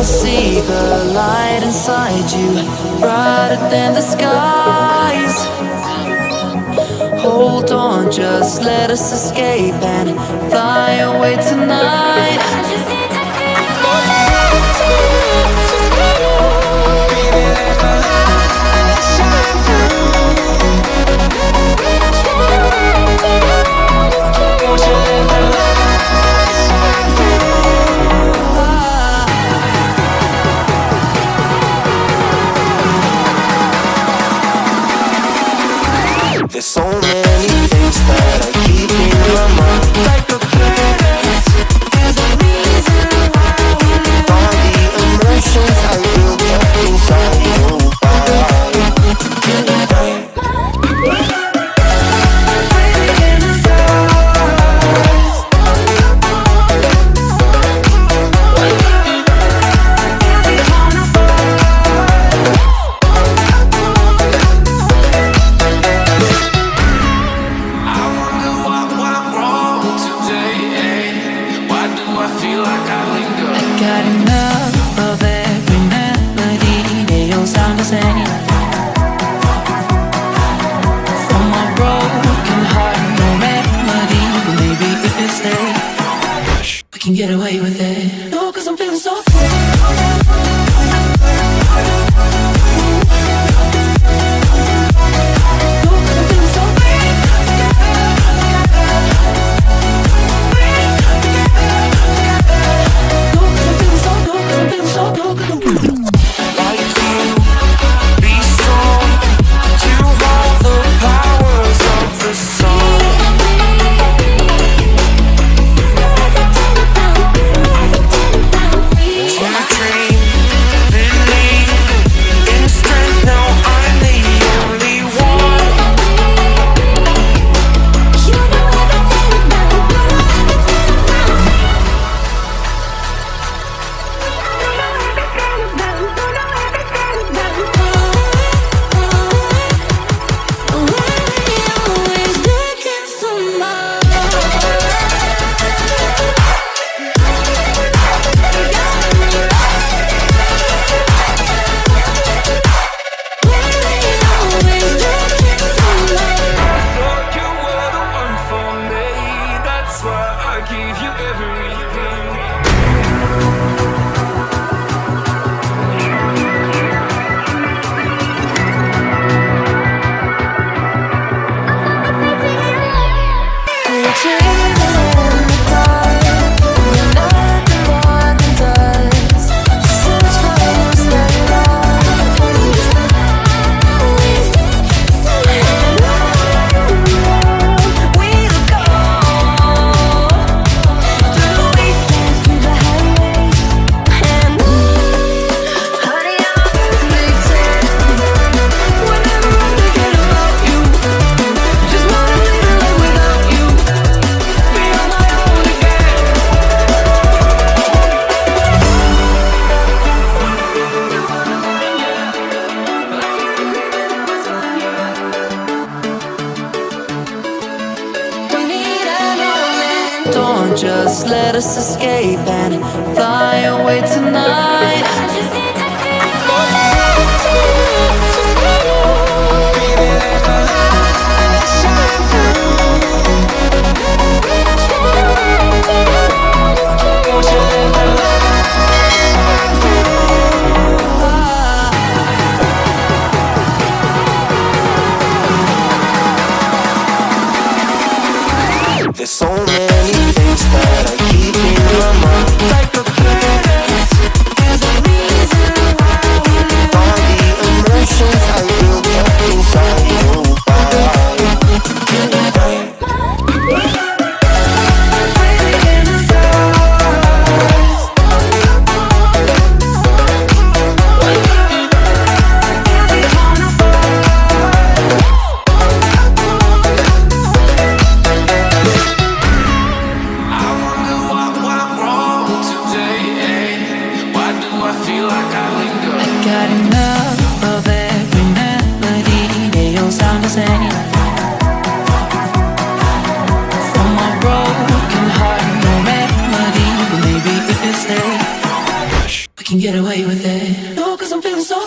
see the light inside you, brighter than the skies. Hold on, just let us escape and fly away tonight. There's so many things that I keep in my mind, like the planets. There's a reason why we live. All the emotions I built up inside you. Can get away with it. No, 'cause I'm feeling so free. Don't just let us escape and fly away tonight. There's so many things that I keep in my mind, like the planets. There's a reason why we live. All the emotions I built up inside you. get away with it. No, 'cause I'm feeling so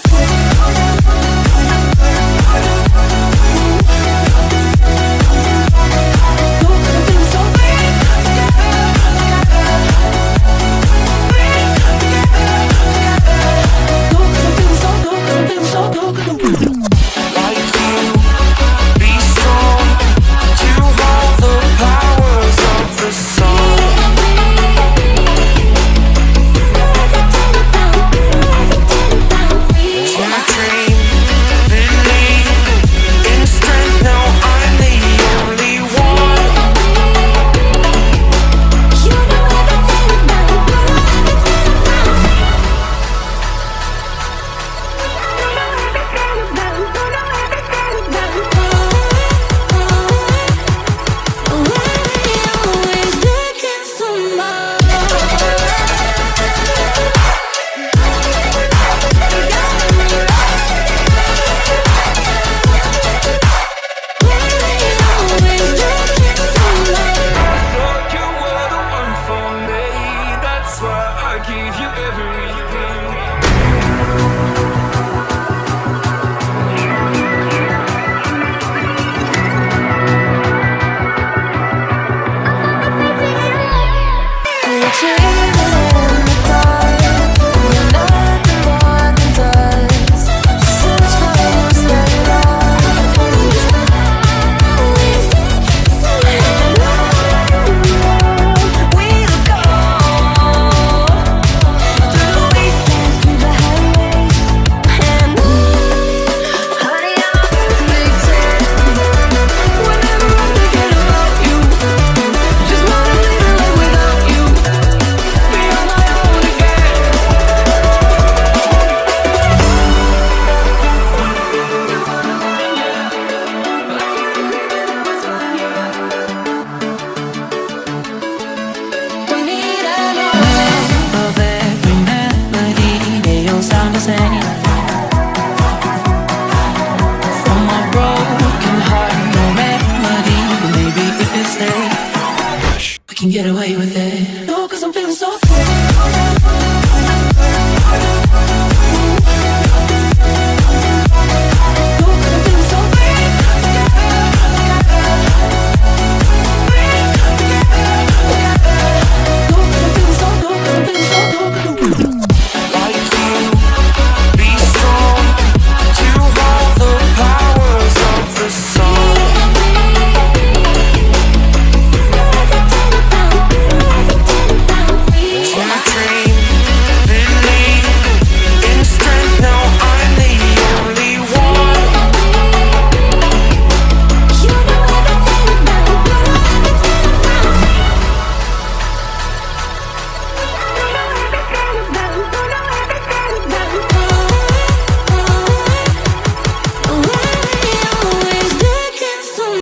can get away with it. No, 'cause I'm feeling so free.